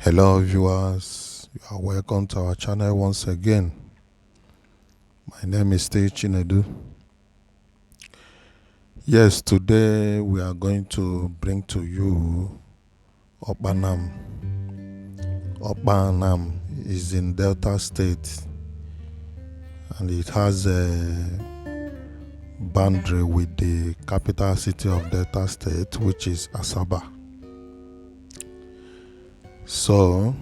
Hello viewers, you are welcome to our channel once again. My name is Chinedu. Yes, today we are going to bring to you Okpanam. Okpanam is in Delta State and it has a boundary with the capital city of Delta State, which is Asaba. So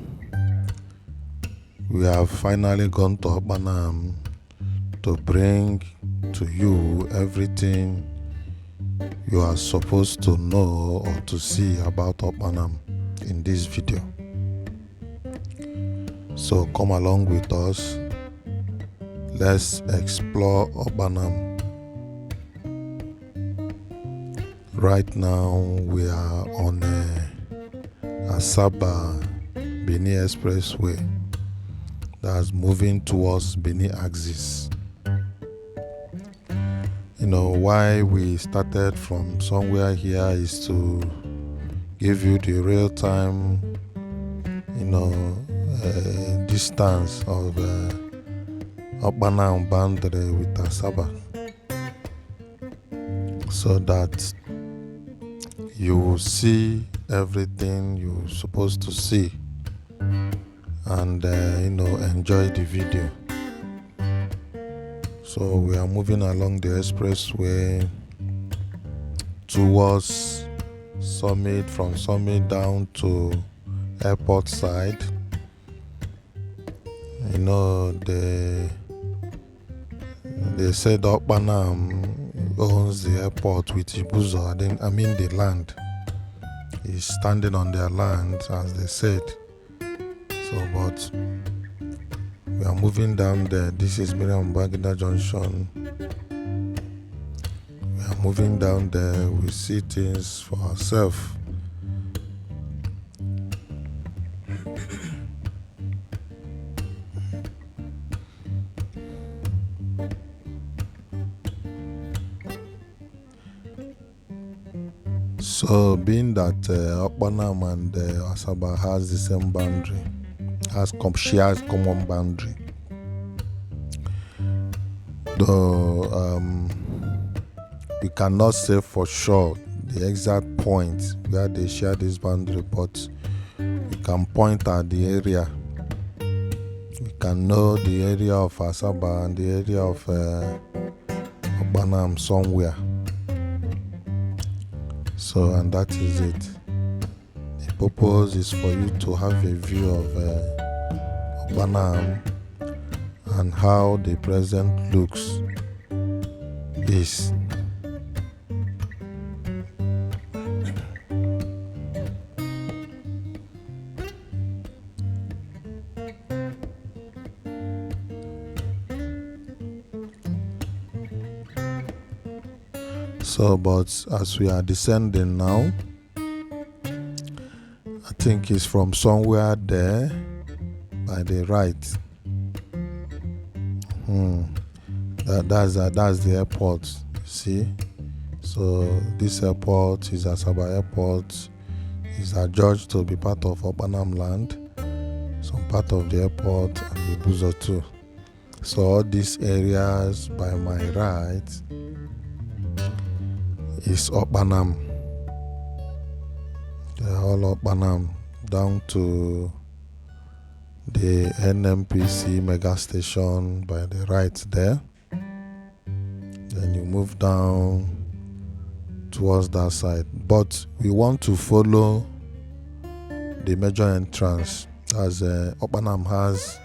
we have finally gone to Obanam to bring to you everything you are supposed to know or to see about Okpanam in this video. So come along with us. Let's explore Okpanam. Right now we are on Asaba-Benin Expressway that's moving towards Benin axis. You know, why we started from somewhere here is to give you the real-time, distance of Okpanam boundary with Asaba, so that you will see everything you're supposed to see and enjoy the video. So we are moving along the expressway towards Summit, from Summit down to airport side. You know, they said Okpanam owns the airport with Ibuzo. The land. He's standing on their land, as they said. So, but we are moving down there. This is Miriam Bagida Junction. We are moving down there. We see things for ourselves. So, being that Okpanam and Asaba has the same boundary, shares common boundary, though we cannot say for sure the exact point where they share this boundary, but we can point at the area. We can know the area of Asaba and the area of Obanam somewhere. So, and that is it. The purpose is for you to have a view of Obanam and how the present looks is. So, but as we are descending now, I think it's from somewhere there by the right. That's the airport, you see. So this airport is Asaba Airport. Is adjudged to be part of Obanam land, some part of the airport and the Ibuzo too. So all these areas by my right is Okpanam. They're all Okpanam, down to the NMPC mega station by the right there. Then you move down towards that side. But we want to follow the major entrance, as Okpanam has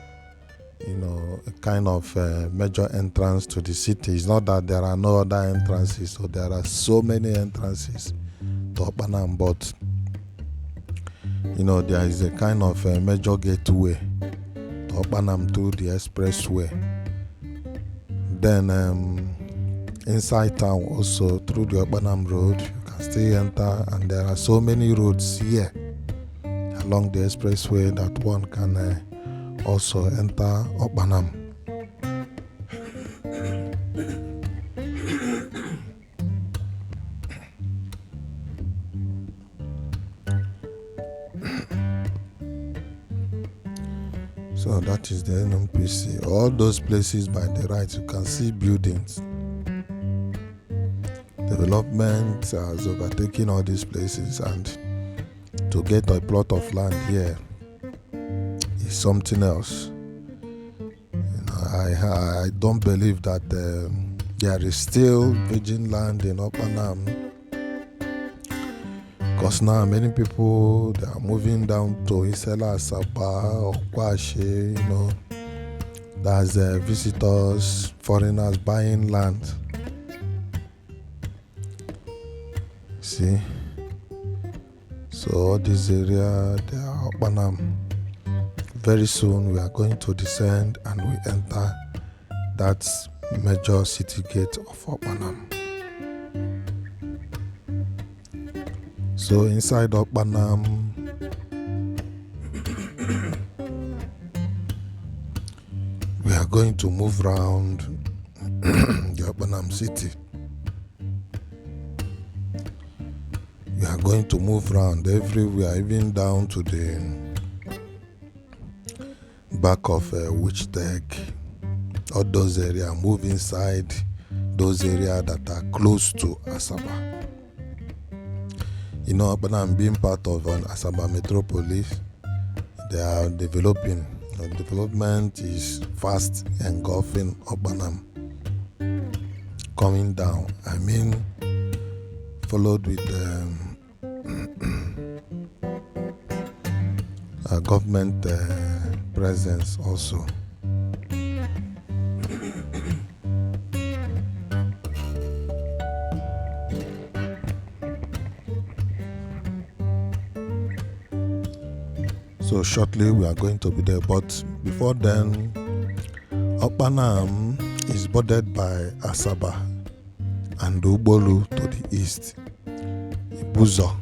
a kind of major entrance to the city. It's not that there are no other entrances, so there are so many entrances to Okpanam, but there is a kind of major gateway to Okpanam through the expressway. Then inside town also, through the Okpanam road, you can still enter, and there are so many roads here along the expressway that one can also enter Okpanam. So that is the NNPC. All those places by the right, you can see buildings. Development has overtaken all these places, and to get a plot of land here is something else. I don't believe that there is still virgin land in Okpanam, because now many people, they are moving down to Isela, Asaba, Okwashi, there's visitors, foreigners buying land. See, so all this area, they are Obanam. Very soon we are going to descend and we enter that major city gate of Okpanam. So inside Okpanam, we are going to move around the Okpanam city. We are going to move around everywhere, even down to the back of Witch Deck. All those areas, move inside those areas that are close to Asaba. Okpanam being part of an Asaba metropolis, they are developing. The development is fast engulfing Okpanam, coming down. Followed with government presence also. So shortly we are going to be there, but before then, Okpanam is bordered by Asaba and Ubolu to the east, Ibuzo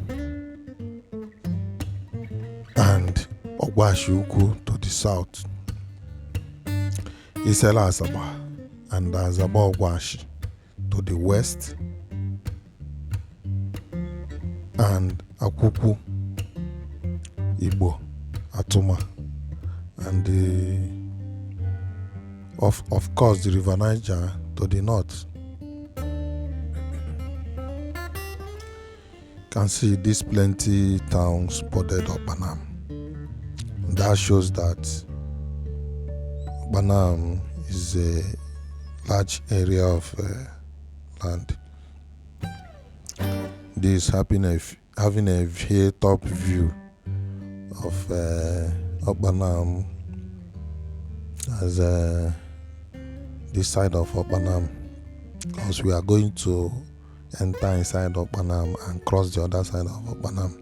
and Ogwashiuku to the south, Isela Asaba and Asaba Ogwashi to the west, and Akuku, Igbo, Atuma, and of course the river Niger to the north. Can see these plenty towns bordered Okpanam. That shows that Obanam is a large area of land. This having a top view of Obanam as this side of Obanam, because we are going to enter inside Okpanam and cross the other side of Okpanam.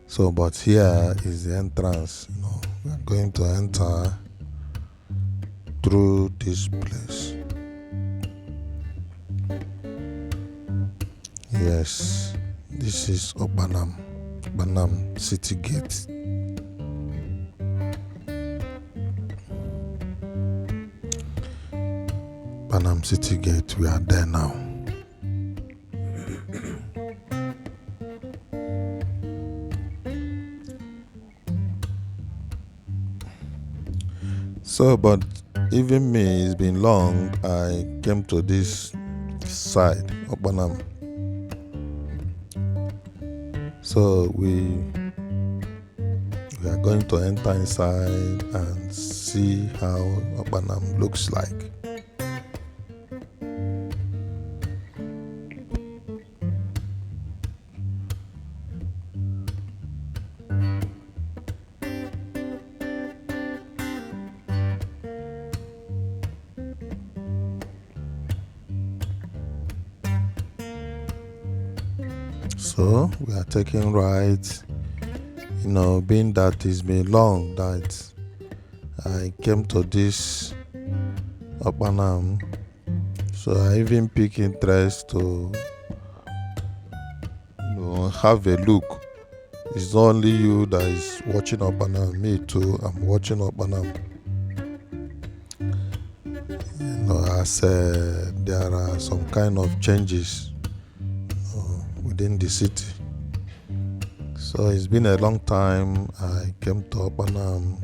So, but here is the entrance. We are going to enter through this place. Yes, this is Obanam City Gate. Obanam City Gate, we are there now. So, but even me, it's been long, I came to this side, Obanam. So we are going to enter inside and see how Obanam looks like. So we are taking right, being that it's been long that I came to this Okpanam, so I even pick interest to have a look. It's not only you that is watching Okpanam, me too, I'm watching Okpanam. As there are some kind of changes within the city. So it's been a long time. I came to Okpanam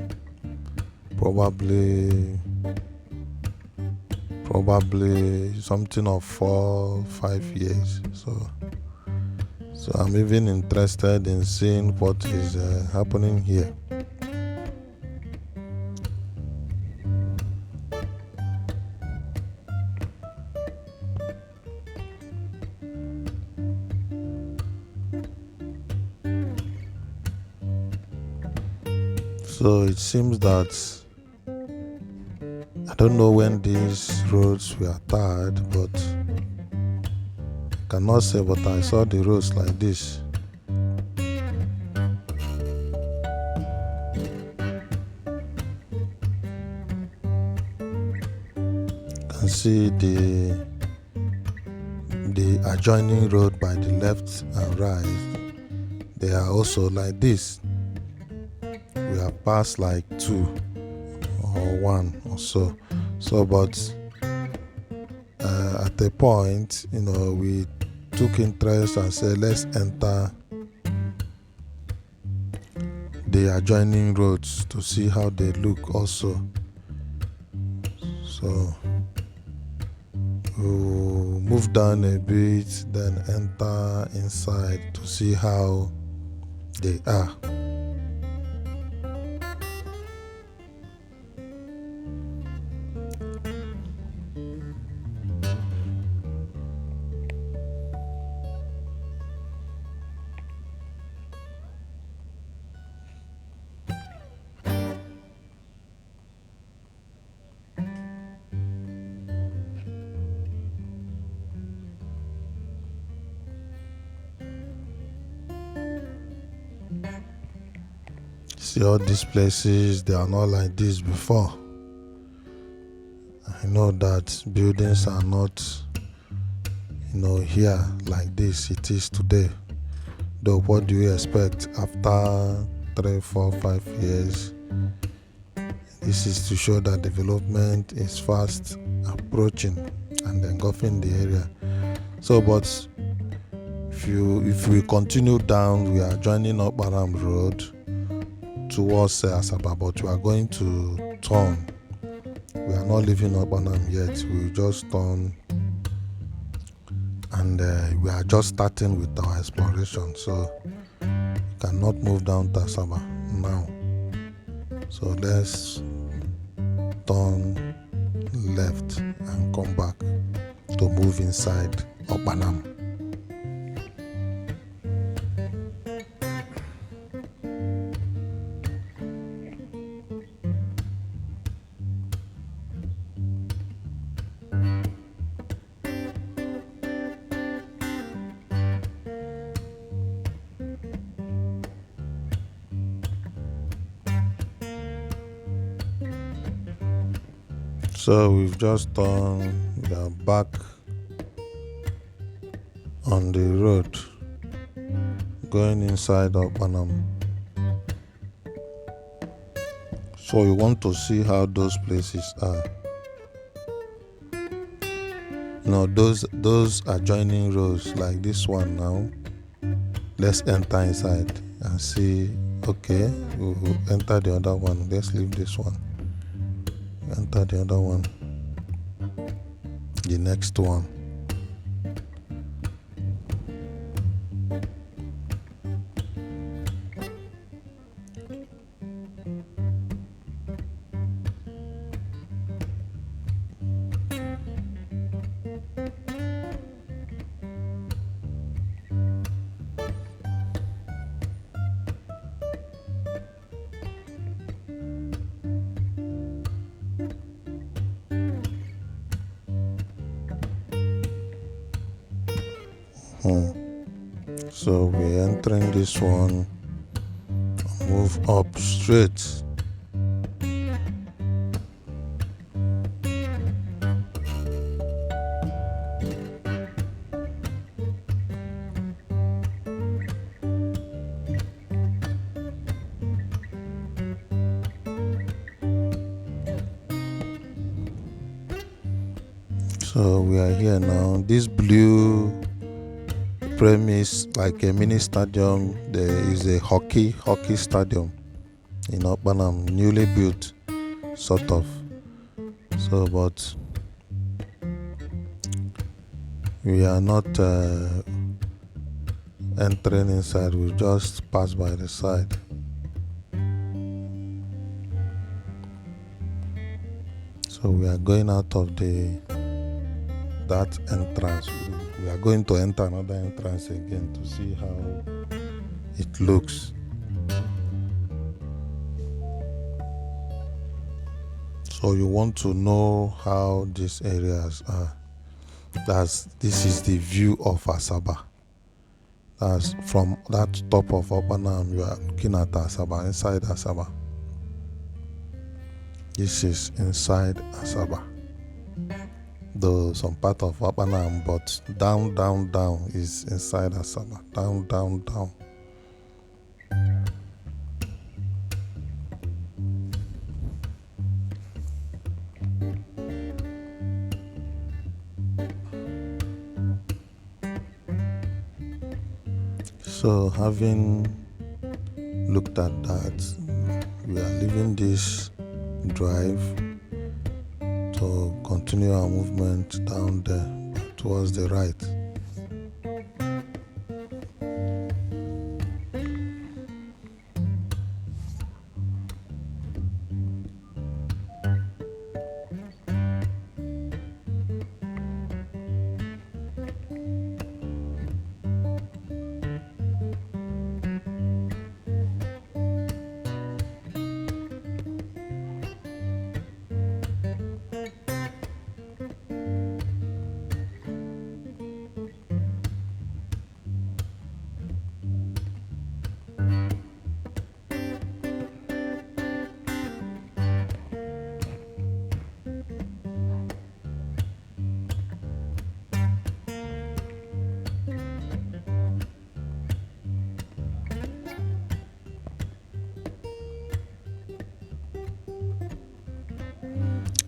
probably something of 4-5 years. So I'm even interested in seeing what is happening here. So it seems that I don't know when these roads were tarred, but I cannot say, but I saw the roads like this. You can see the adjoining road by the left and right. They are also like this. We have passed like 2 or 1 or so. But at a point, we took interest and said, let's enter the adjoining roads to see how they look also. So we'll move down a bit, then enter inside to see how they are. See all these places, they are not like this before. I know that buildings are not, here like this it is today. Though what do you expect after 3, 4, 5 years? This is to show that development is fast approaching and engulfing the area. So, but if we continue down, we are joining Okpanam Road towards Asaba, but we are going to turn. We are not leaving Okpanam yet. We just turn, and we are just starting with our exploration. So we cannot move down to Asaba now. So let's turn left and come back to move inside Obanam. So we've just turned, we are back on the road going inside Okpanam. So we want to see how those places are. Those adjoining roads like this one now. Let's enter inside and see. Okay, we will enter the other one. Let's leave this one. Enter the other one. The next one. So we're entering this one, move up straight. So we are here now. This blue premise, like a mini stadium. There is a hockey stadium in Okpanam, newly built, sort of. So, but we are not entering inside. We just pass by the side. So we are going out of that entrance. We are going to enter another entrance again to see how it looks. So you want to know how these areas are. This is the view of Asaba. That's from that top of Obanam, you are looking at Asaba, inside Asaba. This is inside Asaba. Though some part of Obanam, but down is inside Asaba. Down. So having looked at that, we are leaving this drive to continue our movement down there towards the right.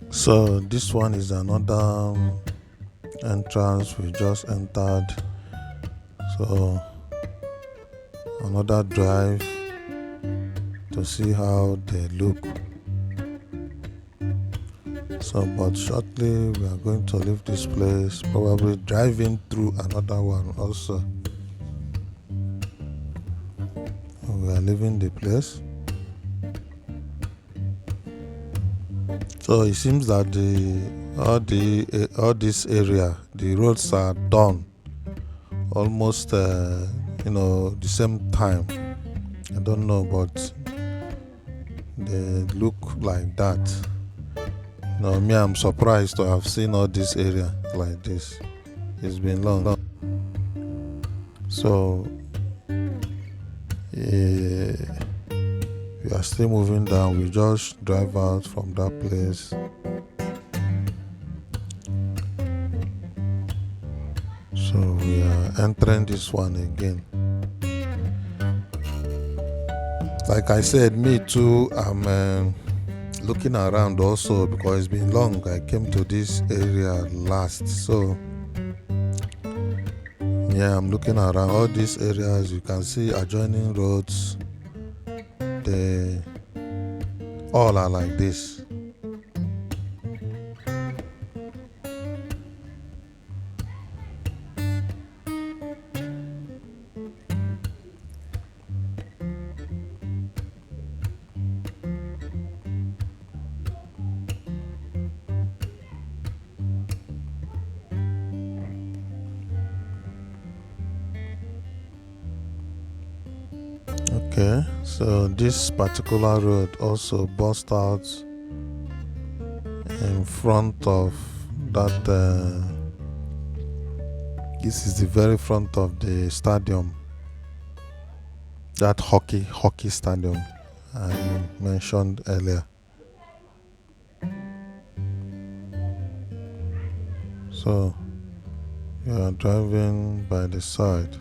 So this one is another entrance we just entered. So another drive to see how they look. So but shortly we are going to leave this place, probably driving through another one also. We are leaving the place. So it seems that all this area, the roads are done almost the same time. I don't know, but they look like that. Me, I'm surprised to have seen all this area like this. It's been long. So we are still moving down. We just drive out from that place. So we are entering this one again. Like I said, me too, I'm looking around also because it's been long. I came to this area last. So yeah, I'm looking around all these areas. You can see adjoining roads. They all are like this. Okay, so this particular road also burst out in front of that. This is the very front of the stadium, that hockey stadium I mentioned earlier. So we are driving by the side.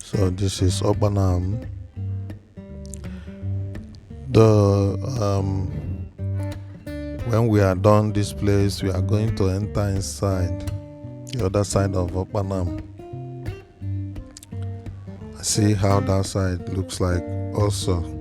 So this is Obanam. When we are done this place, we are going to enter inside the other side of Okpanam. See how that side looks like also.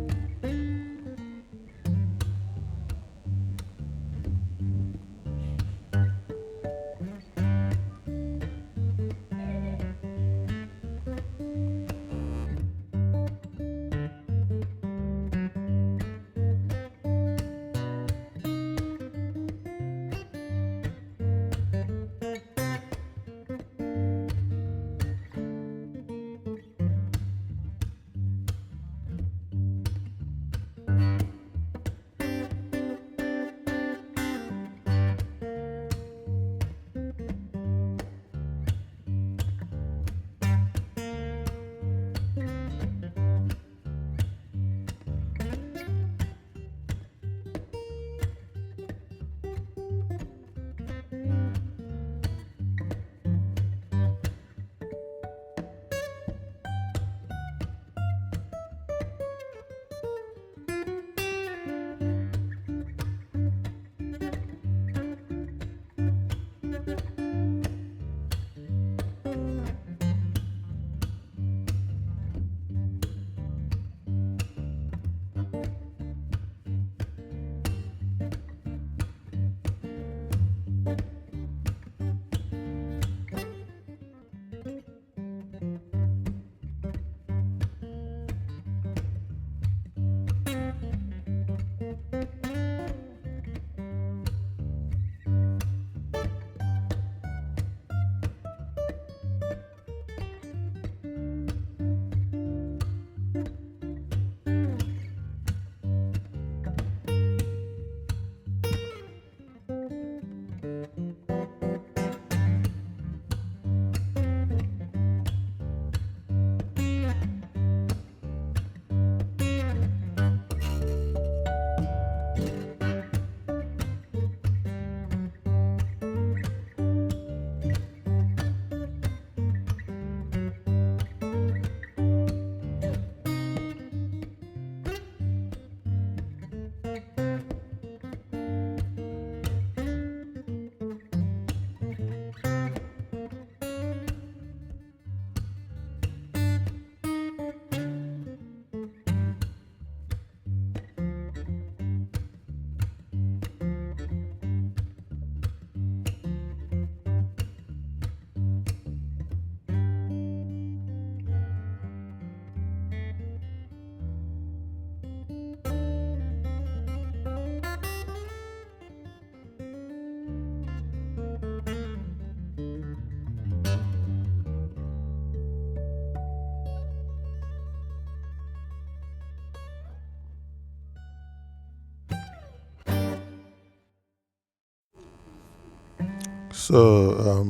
So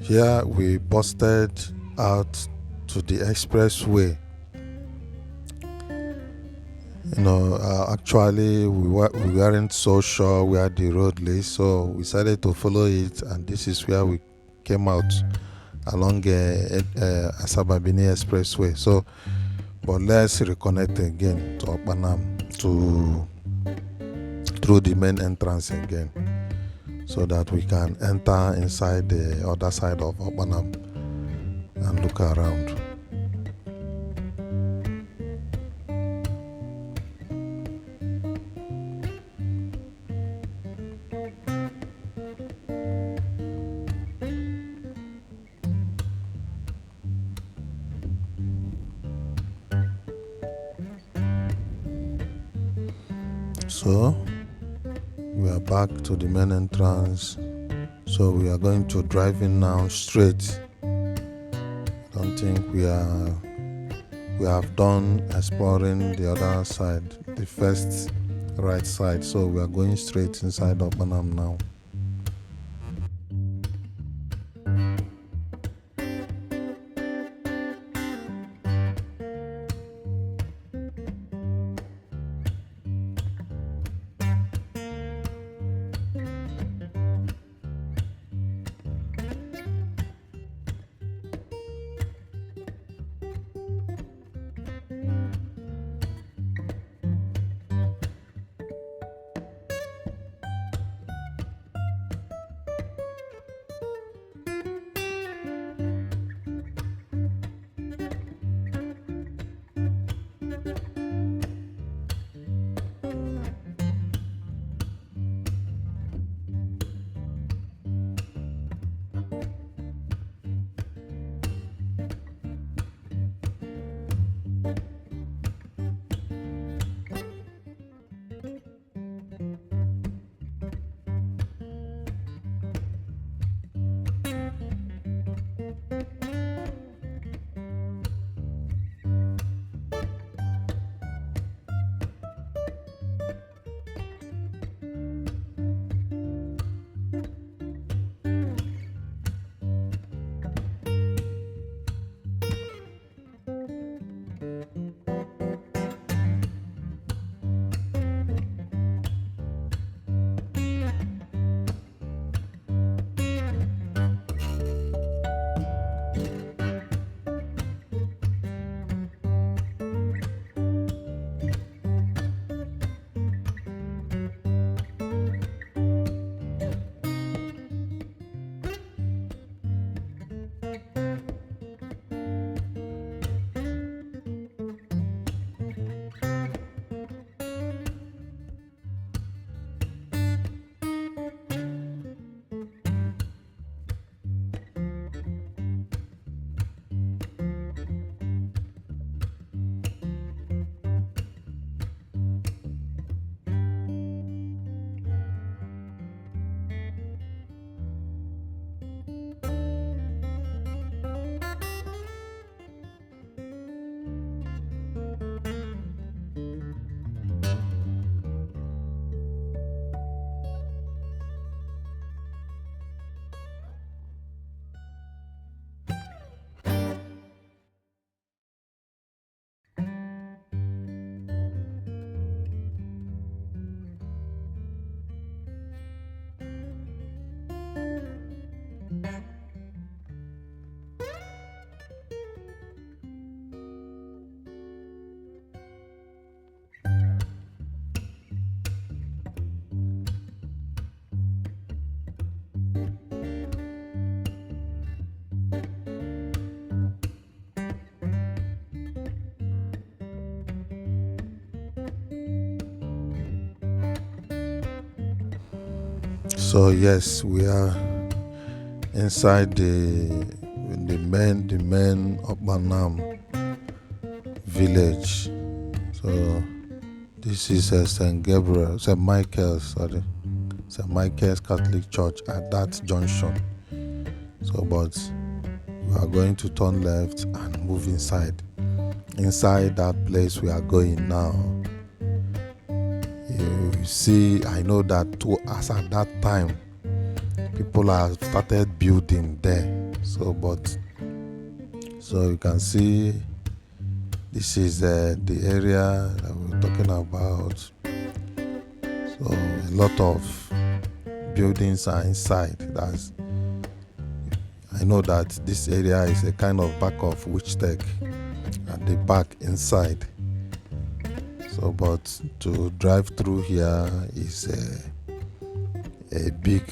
here we busted out to the expressway. Actually we weren't so sure where the road lay, so we decided to follow it, and this is where we came out along Asaba-Benin Expressway. So, but let's reconnect again to Okpanam through the main entrance again, so that we can enter inside the other side of Obanam and look around. So we are back to the main entrance. So we are going to drive in now straight. I don't think we have done exploring the other side, the first right side. So we are going straight inside Obanam now. So yes, we are inside the main Okpanam village. So this is St. Michael's Catholic Church at that junction. So, but we are going to turn left and move inside. Inside that place we are going now, you see, I know that as at that time, people have started building there. So you can see this is the area that we're talking about. So a lot of buildings are inside. I know that this area is a kind of back of Witch Tech at the back inside. So, but to drive through here is a big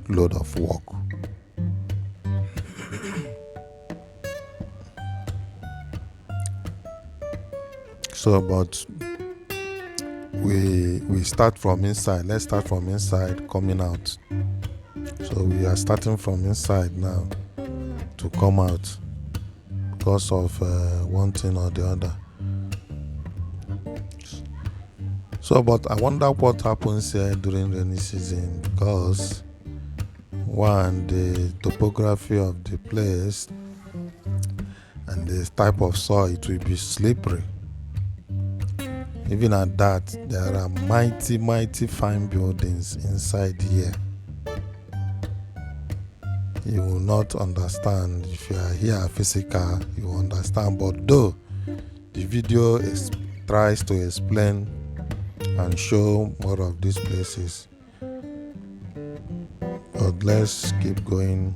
load of work. So, but we start from inside. Let's start from inside, coming out. So we are starting from inside now to come out because of one thing or the other. So, but I wonder what happens here during rainy season, because one, the topography of the place and the type of soil, it will be slippery. Even at that, there are mighty fine buildings inside here. You will not understand if you are here physical. You will understand, but though the video tries to explain and show more of these places, but let's keep going.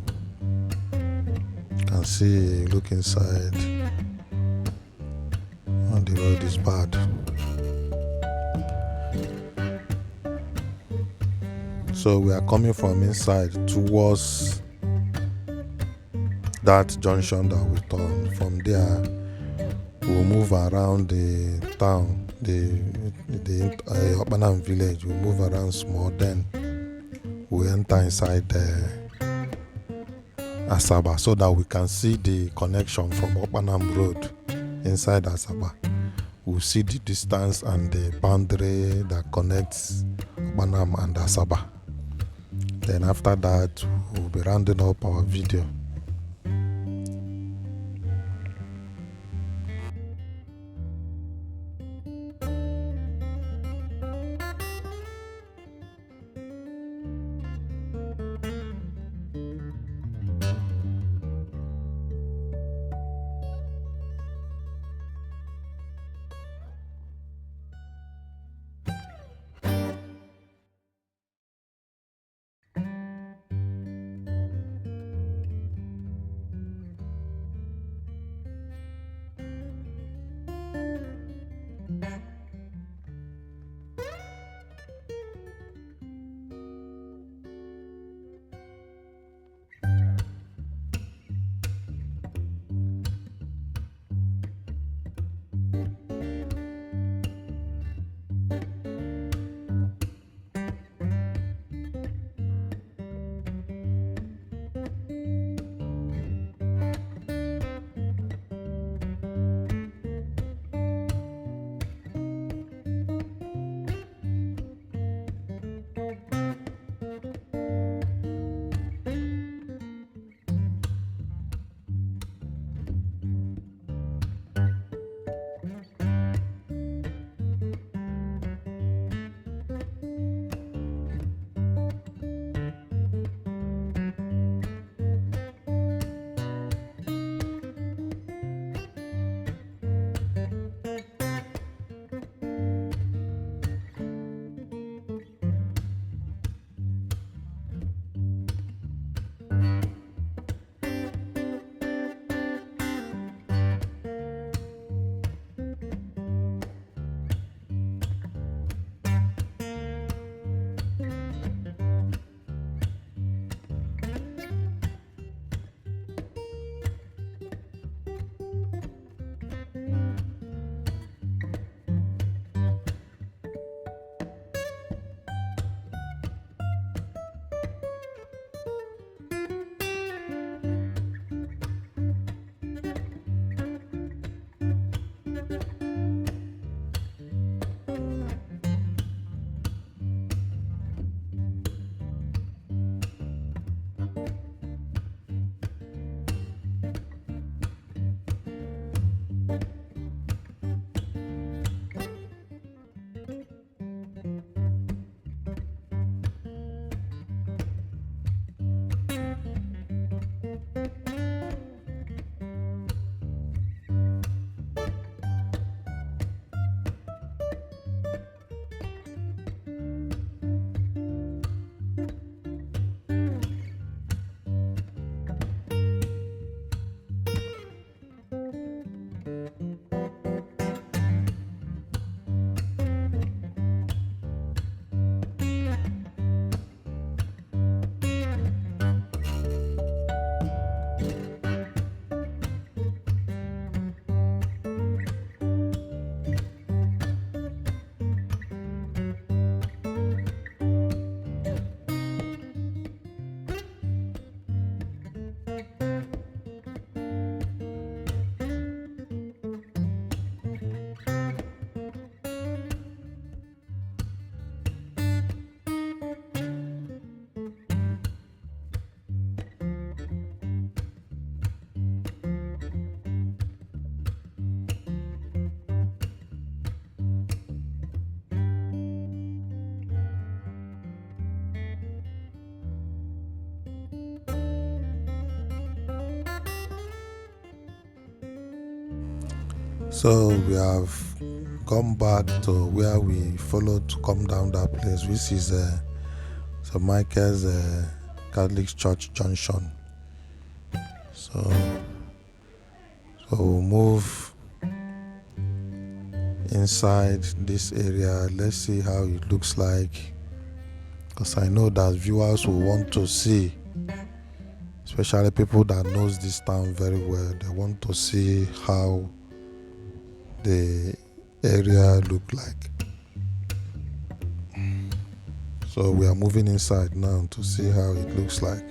You can see, look inside, and the road is bad. So we are coming from inside towards that junction that we turn. From there We'll move around the town, the Okpanam village. We'll move around small, then we enter inside the Asaba so that we can see the connection from Okpanam Road inside Asaba. We'll see the distance and the boundary that connects Obanam and Asaba. Then after that, we'll be rounding up our video. So we have come back to where we followed to come down that place, which is St. Michael's Catholic Church Junction. So we'll move inside this area. Let's see how it looks like, because I know that viewers will want to see, especially people that knows this town very well. They want to see how the area look like. So we are moving inside now to see how it looks like.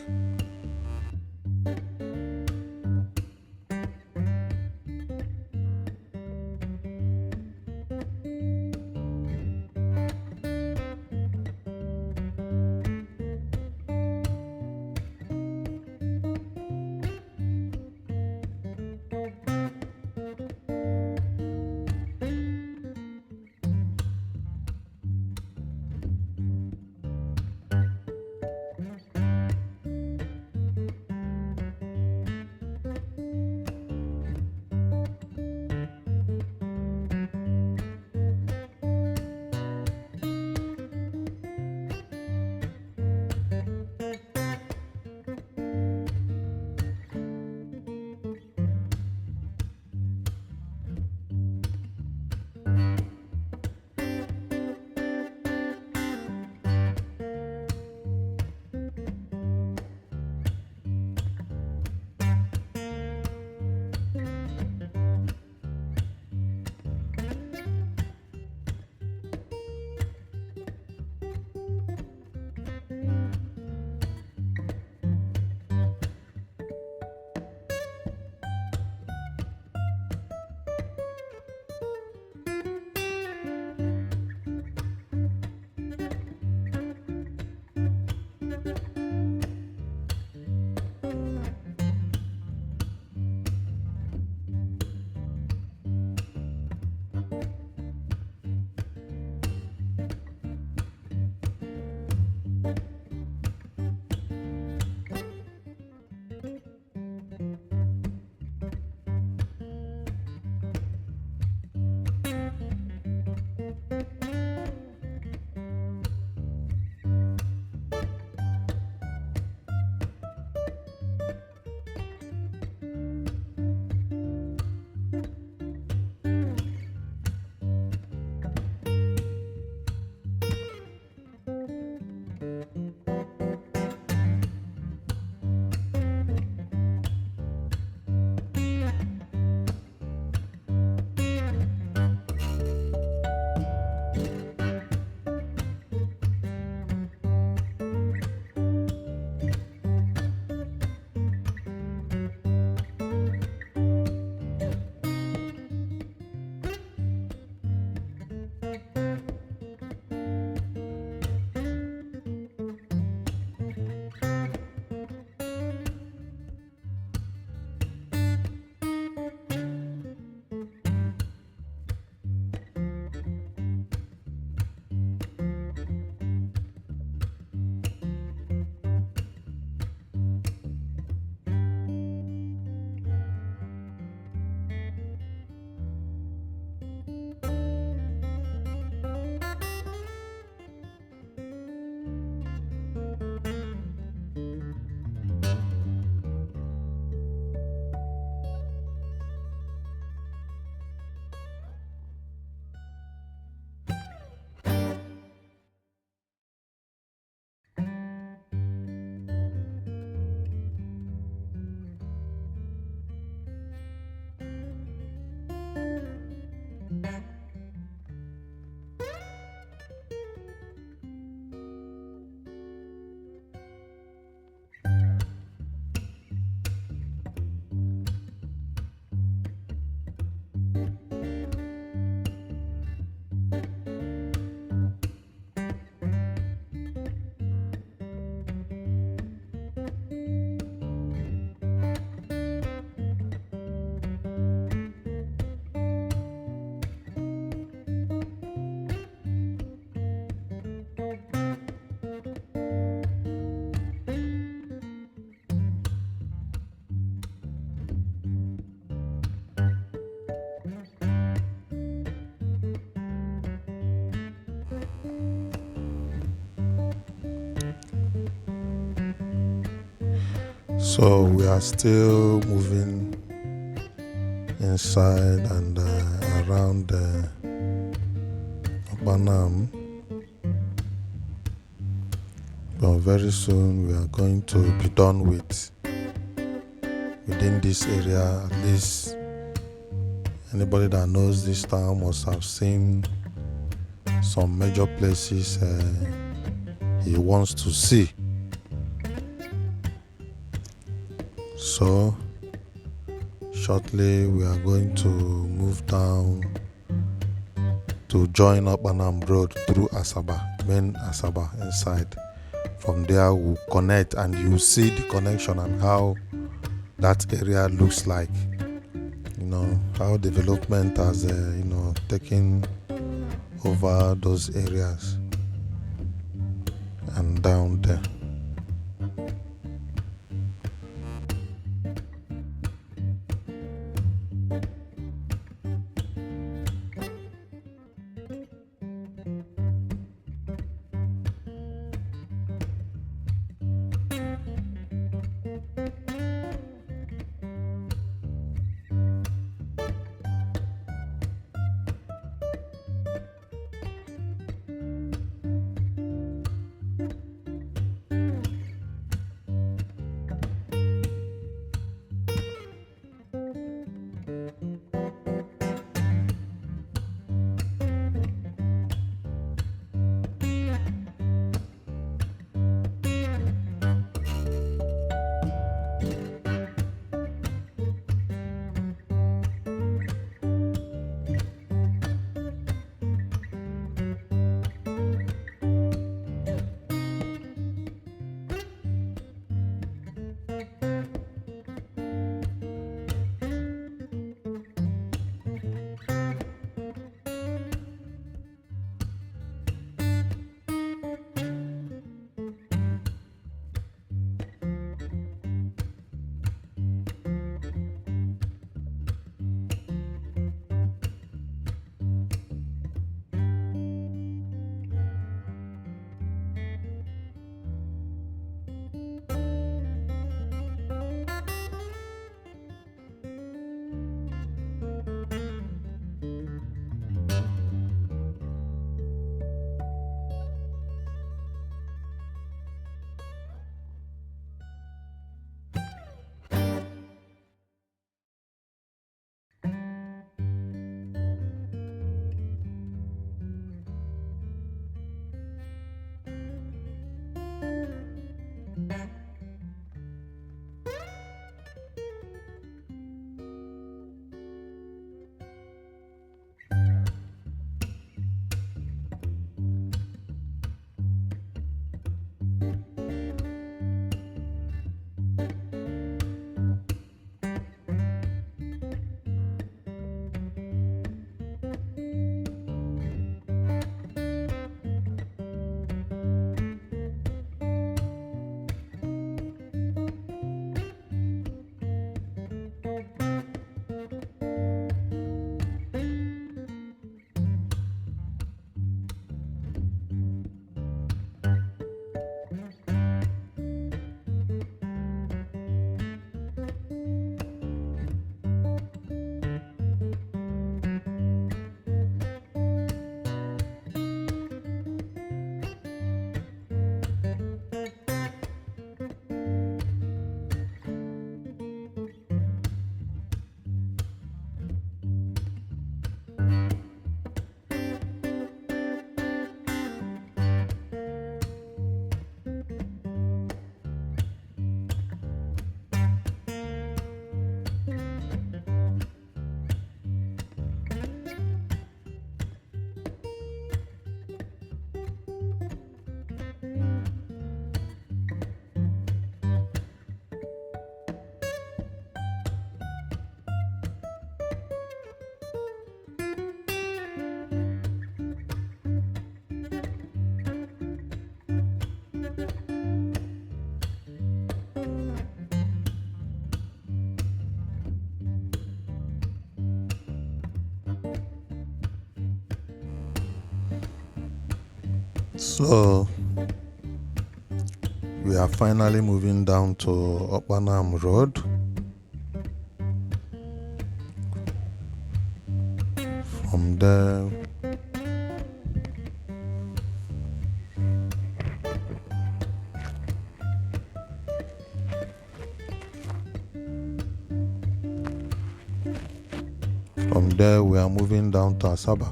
So we are still moving inside and around Obanam. But very soon we are going to be done with within this area, at least Anybody that knows this town must have seen some major places he wants to see. So shortly we are going to move down to join Okpanam Road through Asaba-Benin Expressway inside. From there we'll connect and you see the connection and how that area looks like. How development has taken over those areas and down there. So we are finally moving down to Okpanam Road. From there, From there, we are moving down to Asaba.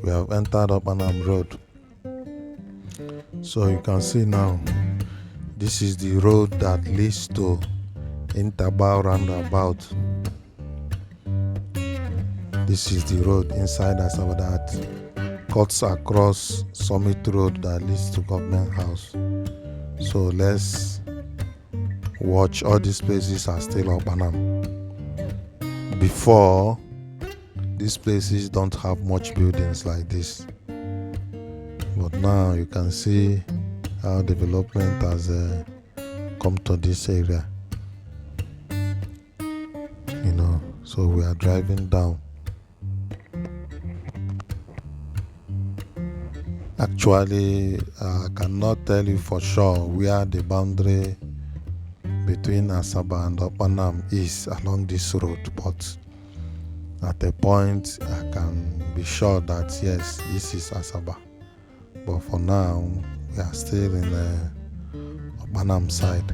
We have entered Okpanam Road. So you can see now, this is the road that leads to Intaba roundabout. This is the road inside Asaba that cuts across Summit Road that leads to Government House. So let's watch. All these places are still Okpanam. Before, these places don't have much buildings like this, but now you can see how development has come to this area. So we are driving down. Actually, I cannot tell you for sure where the boundary between Asaba and Okpanam is along this road, but at a point I can be sure that yes, this is Asaba. But for now, we are still in the Obanam side.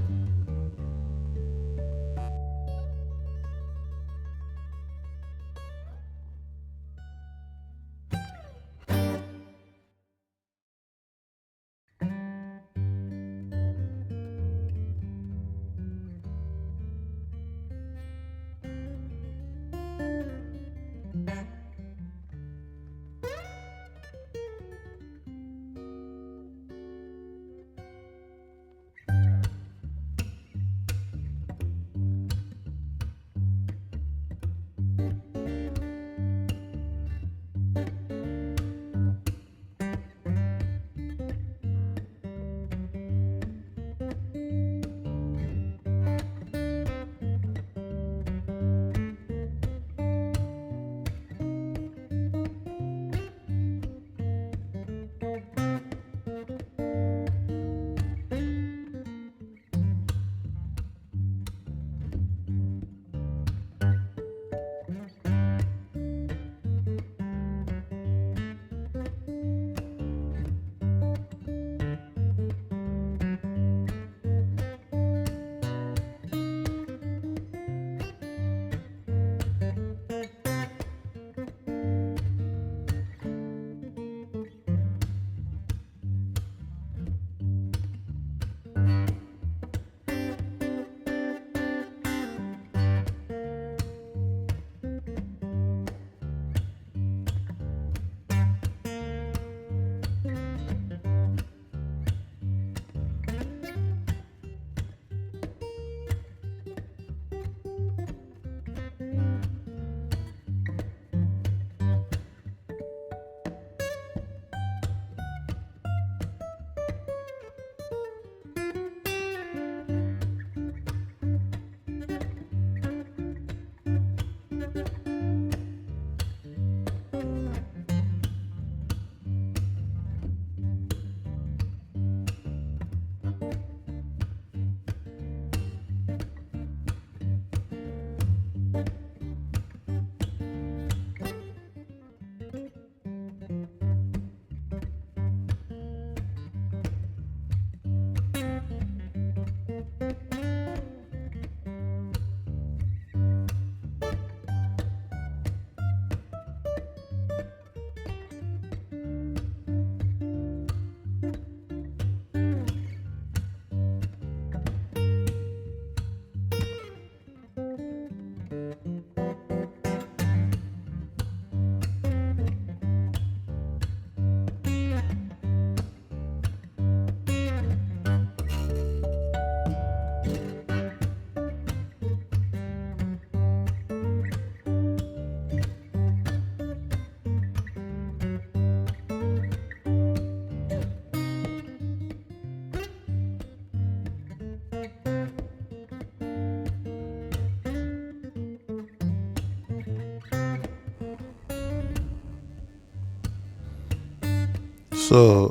So,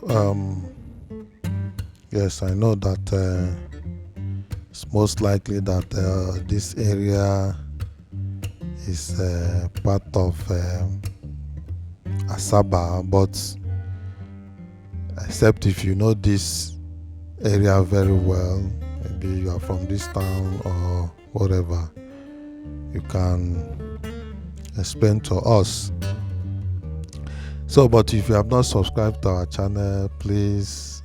yes, I know that it's most likely that this area is part of Asaba, but except if you know this area very well, maybe you are from this town or whatever, you can explain to us. So, but if you have not subscribed to our channel, please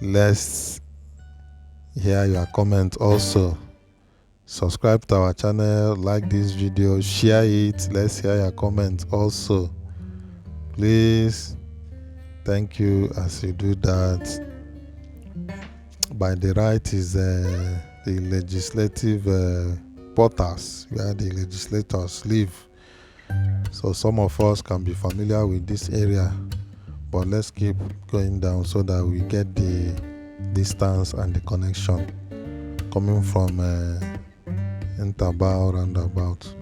let's hear your comment also. Subscribe to our channel, like this video, share it. Let's hear your comment also. Please, thank you as you do that. By the right is the legislative portals where the legislators live. So some of us can be familiar with this area, but let's keep going down so that we get the distance and the connection coming from Entaba roundabout.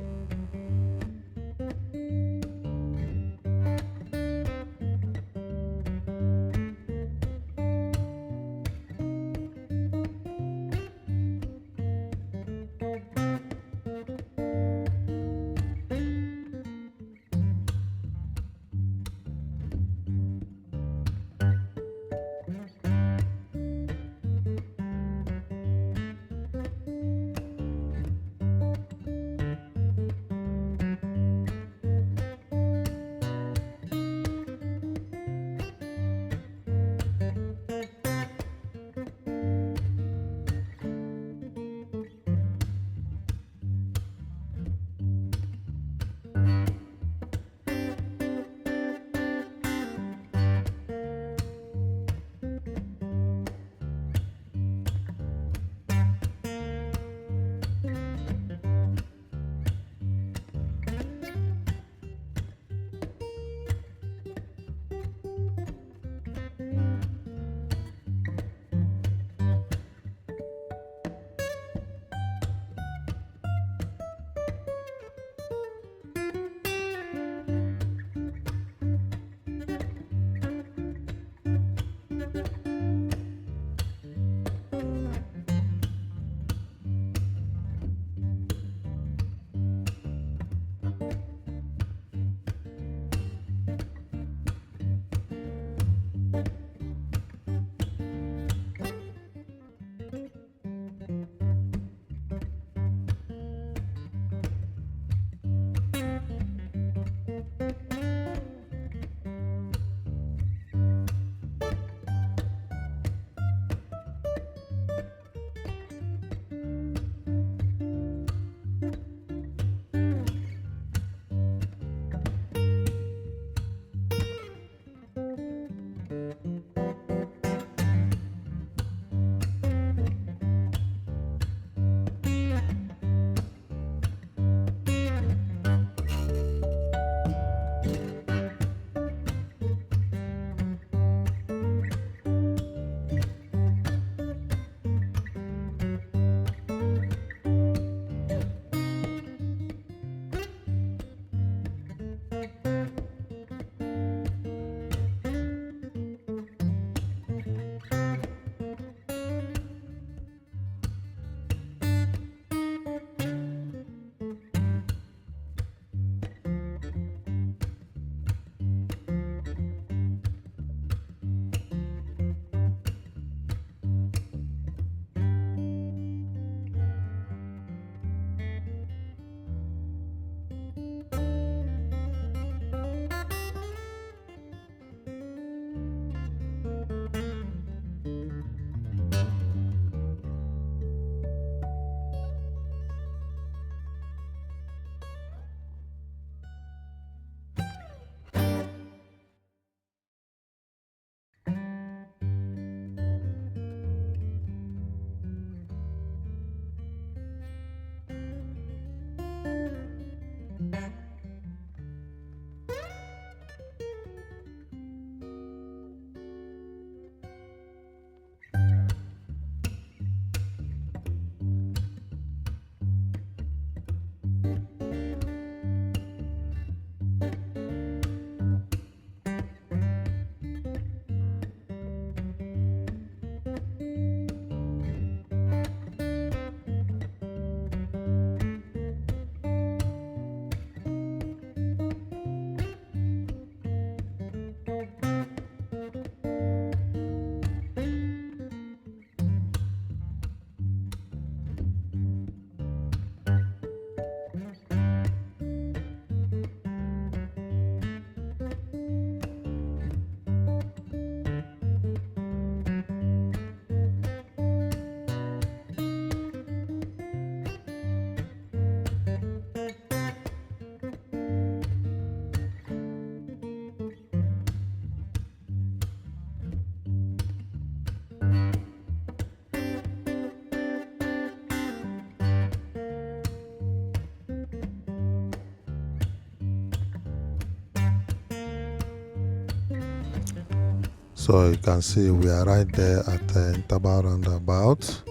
So you can see we are right there at the Intaba roundabout.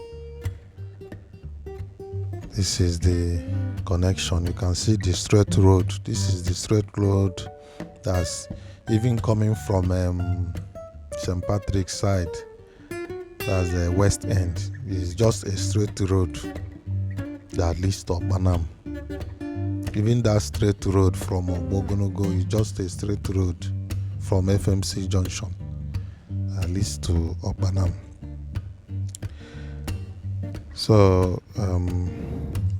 This is the connection. You can see the straight road. This is the straight road that's even coming from St. Patrick's side. That's the west end. It's just a straight road that leads to Obanam. Even that straight road from Ogbogonogo is just a straight road from FMC Junction that leads to Okpanam. So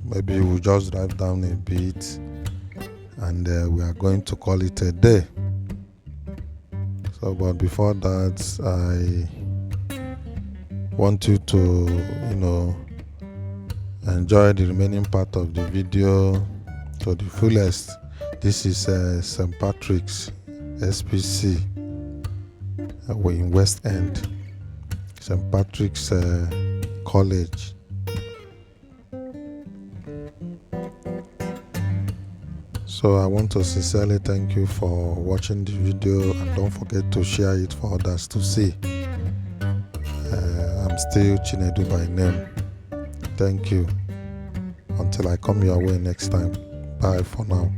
maybe we'll just drive down a bit and we are going to call it a day. So but before that, I want you to enjoy the remaining part of the video to the fullest. This is St. Patrick's SPC we're in West End, St. Patrick's College. So I want to sincerely thank you for watching the video, and don't forget to share it for others to see. I'm still Chinedu by name. Thank you. Until I come your way next time. Bye for now.